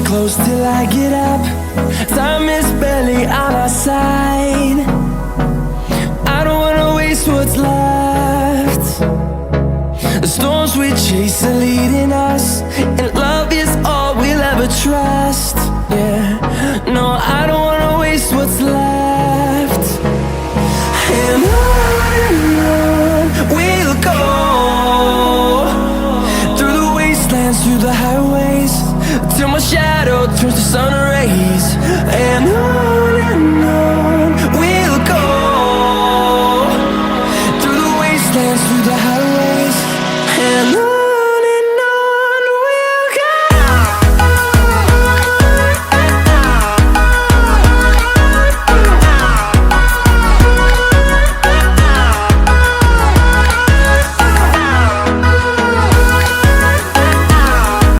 close till I get up. Time is barely on our side. I don't wanna waste what's left. The storms we chase are leading us, and love is all we'll ever trust. Yeah, no, I don't wanna waste what's left. And on we'll go, through the wastelands, through the highways, till my shadow turns to sun rays. And on